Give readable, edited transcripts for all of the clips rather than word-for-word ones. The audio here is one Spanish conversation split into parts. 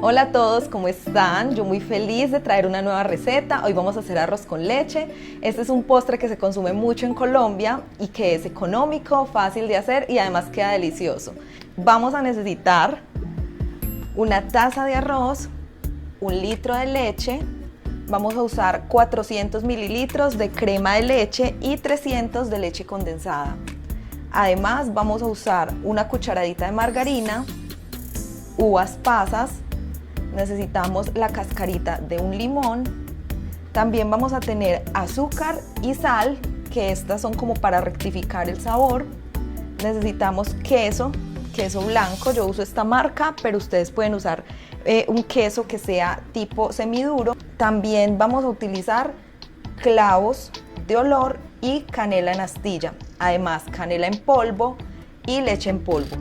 Hola a todos, ¿cómo están? Yo muy feliz de traer una nueva receta. Hoy vamos a hacer arroz con leche. Este es un postre que se consume mucho en Colombia y que es económico, fácil de hacer y además queda delicioso. Vamos a necesitar una taza de arroz, 1 litro de leche, vamos a usar 400 mililitros de crema de leche y 300 de leche condensada. Además vamos a usar una cucharadita de margarina, uvas pasas, necesitamos la cascarita de un limón, también vamos a tener azúcar y sal, que estas son como para rectificar el sabor. Necesitamos queso blanco, yo uso esta marca, pero ustedes pueden usar un queso que sea tipo semiduro. También vamos a utilizar clavos de olor y canela en astilla, además canela en polvo y leche en polvo.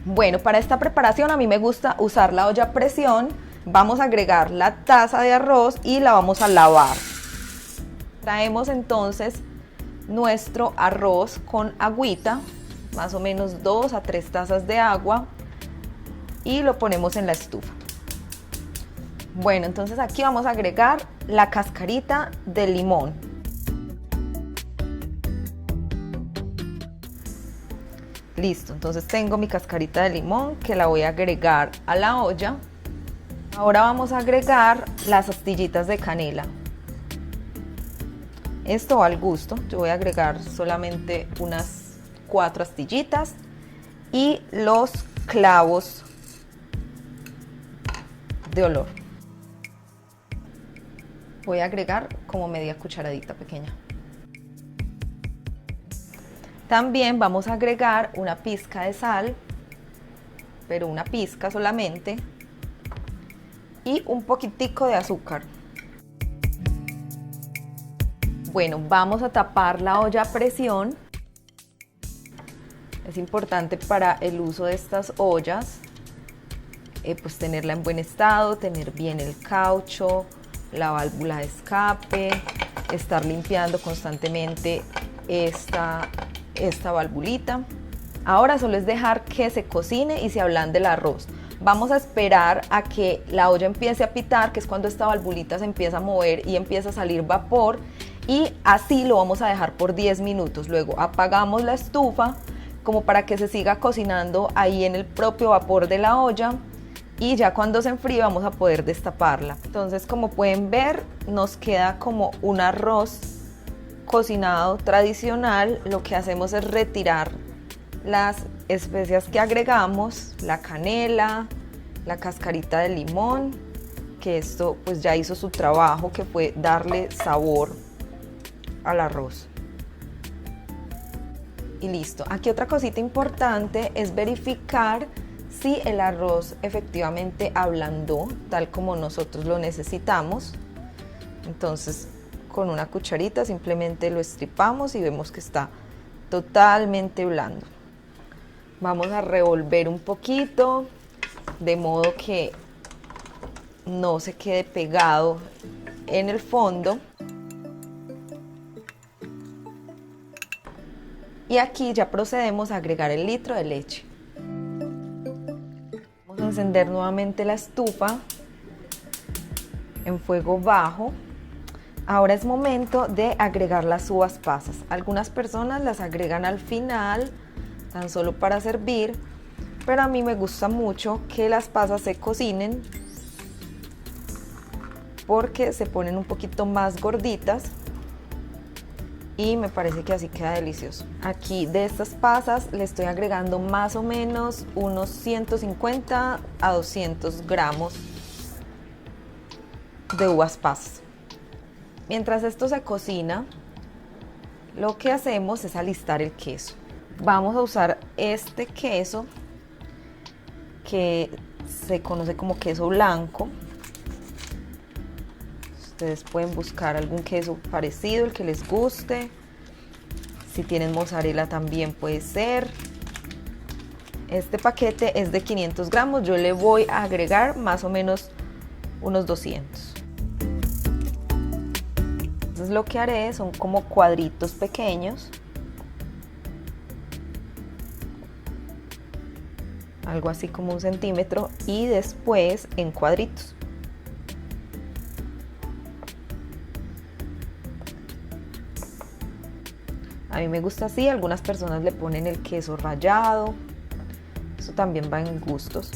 Bueno, para esta preparación a mí me gusta usar la olla a presión. Vamos a agregar la taza de arroz y la vamos a lavar. Traemos entonces nuestro arroz con agüita, más o menos 2 a 3 tazas de agua, y lo ponemos en la estufa. Bueno, entonces aquí vamos a agregar la cascarita de limón. Listo, entonces tengo mi cascarita de limón que la voy a agregar a la olla. Ahora vamos a agregar las astillitas de canela. Esto va al gusto, yo voy a agregar solamente unas 4 astillitas y los clavos de olor. Voy a agregar como media cucharadita pequeña. También vamos a agregar una pizca de sal, pero una pizca solamente, y un poquitico de azúcar. Bueno, vamos a tapar la olla a presión. Es importante para el uso de estas ollas, pues tenerla en buen estado, tener bien el caucho, la válvula de escape, estar limpiando constantemente esta valvulita. Ahora solo es dejar que se cocine y se ablande el arroz. Vamos a esperar a que la olla empiece a pitar, que es cuando esta valvulita se empieza a mover y empieza a salir vapor, y así lo vamos a dejar por 10 minutos. Luego apagamos la estufa como para que se siga cocinando ahí en el propio vapor de la olla, y ya cuando se enfríe vamos a poder destaparla. Entonces, como pueden ver, nos queda como un arroz cocinado tradicional. Lo que hacemos es retirar las especias que agregamos, la canela, la cascarita de limón, que esto pues ya hizo su trabajo, que fue darle sabor al arroz. Y listo. Aquí otra cosita importante es verificar si el arroz efectivamente ablandó tal como nosotros lo necesitamos. Entonces, con una cucharita simplemente lo estripamos y vemos que está totalmente blando. Vamos a revolver un poquito de modo que no se quede pegado en el fondo. Y aquí ya procedemos a agregar el litro de leche. Vamos a encender nuevamente la estufa en fuego bajo. Ahora es momento de agregar las uvas pasas. Algunas personas las agregan al final, tan solo para servir, pero a mí me gusta mucho que las pasas se cocinen porque se ponen un poquito más gorditas y me parece que así queda delicioso. Aquí de estas pasas le estoy agregando más o menos unos 150 a 200 gramos de uvas pasas. Mientras esto se cocina, lo que hacemos es alistar el queso. Vamos a usar este queso que se conoce como queso blanco. Ustedes pueden buscar algún queso parecido, el que les guste. Si tienen mozzarella también puede ser. Este paquete es de 500 gramos, yo le voy a agregar más o menos unos 200. Entonces lo que haré son como cuadritos pequeños. algo así como 1 centímetro, y después en cuadritos. A mí me gusta así, algunas personas le ponen el queso rallado, eso también va en gustos.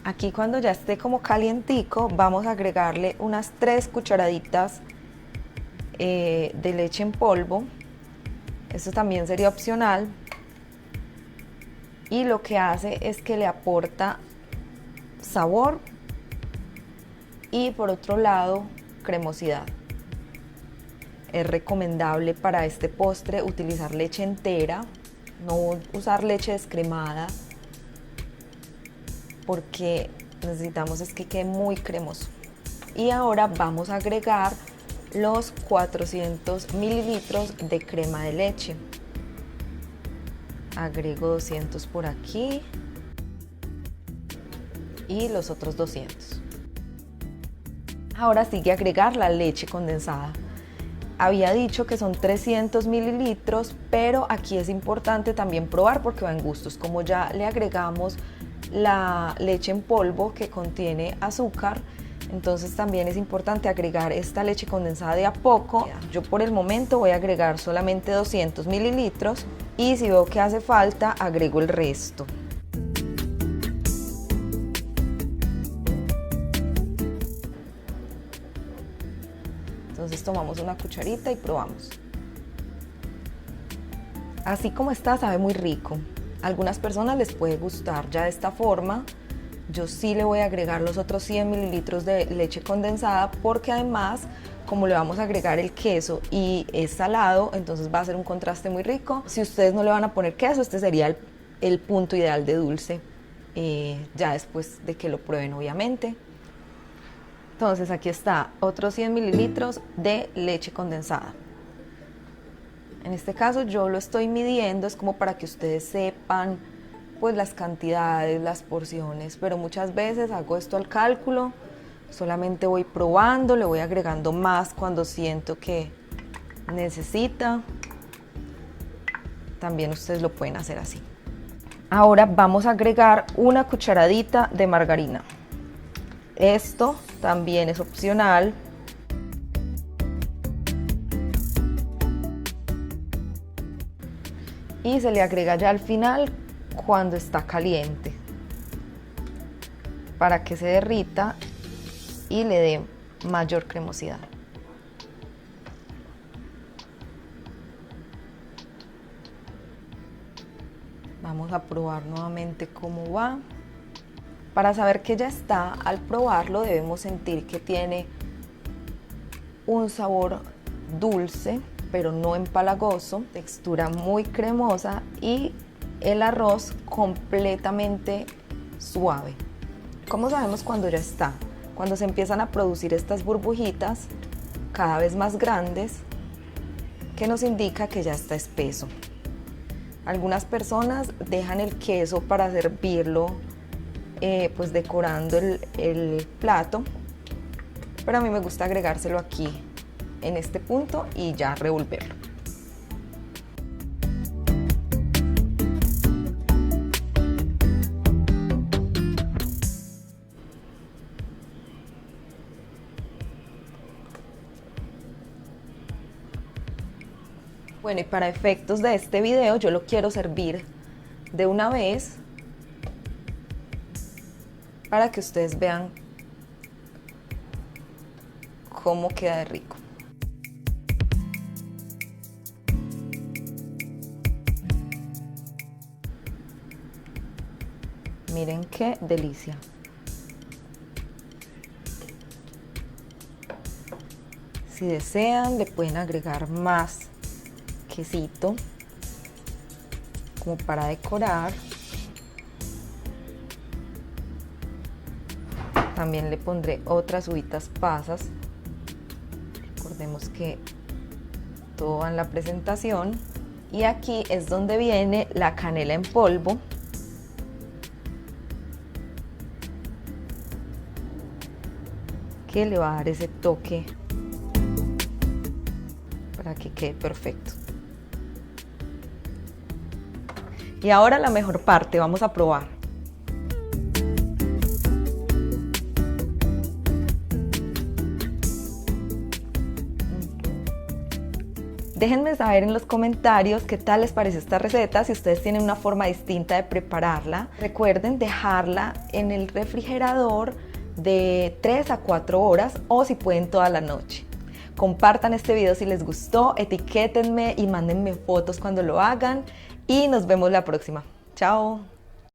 Aquí cuando ya esté como calientico, vamos a agregarle unas 3 cucharaditas de leche en polvo. Esto también sería opcional, y lo que hace es que le aporta sabor y por otro lado cremosidad. Es recomendable para este postre utilizar leche entera, no usar leche descremada, porque necesitamos es que quede muy cremoso. Y ahora vamos a agregar los 400 mililitros de crema de leche. Agrego 200 por aquí y los otros 200. Ahora sigue agregar la leche condensada. Había dicho que son 300 mililitros, pero aquí es importante también probar porque va en gustos. Como ya le agregamos la leche en polvo que contiene azúcar, entonces también es importante agregar esta leche condensada de a poco. Yo por el momento voy a agregar solamente 200 mililitros y si veo que hace falta agrego el resto. Entonces tomamos una cucharita y probamos. Así como está, sabe muy rico. A algunas personas les puede gustar ya de esta forma. Yo sí le voy a agregar los otros 100 mililitros de leche condensada porque además, como le vamos a agregar el queso y es salado, entonces va a ser un contraste muy rico. Si ustedes no le van a poner queso, este sería el punto ideal de dulce, ya después de que lo prueben obviamente. Entonces aquí está otros 100 mililitros de leche condensada. En este caso yo lo estoy midiendo, es como para que ustedes sepan pues las cantidades, las porciones, pero muchas veces hago esto al cálculo, solamente voy probando, le voy agregando más cuando siento que necesita. También ustedes lo pueden hacer así. Ahora vamos a agregar una cucharadita de margarina. Esto también es opcional. Y se le agrega ya al final cuando está caliente, para que se derrita y le dé mayor cremosidad. Vamos a probar nuevamente cómo va. Para saber que ya está, al probarlo debemos sentir que tiene un sabor dulce, pero no empalagoso, textura muy cremosa y el arroz completamente suave. ¿Cómo sabemos cuando ya está? Cuando se empiezan a producir estas burbujitas cada vez más grandes, que nos indica que ya está espeso. Algunas personas dejan el queso para servirlo pues decorando el plato, pero a mí me gusta agregárselo aquí en este punto y ya revolverlo. Bueno, y para efectos de este video yo lo quiero servir de una vez para que ustedes vean cómo queda de rico. Miren qué delicia. Si desean, le pueden agregar más quesito como para decorar. También le pondré otras uvitas pasas. Recordemos que todo va en la presentación. Y aquí es donde viene la canela en polvo. Que le va a dar ese toque para que quede perfecto. Y ahora la mejor parte, vamos a probar. Déjenme saber en los comentarios qué tal les pareció esta receta, si ustedes tienen una forma distinta de prepararla. Recuerden dejarla en el refrigerador de 3 a 4 horas o si pueden toda la noche. Compartan este video si les gustó, etiquétenme y mándenme fotos cuando lo hagan y nos vemos la próxima. Chao.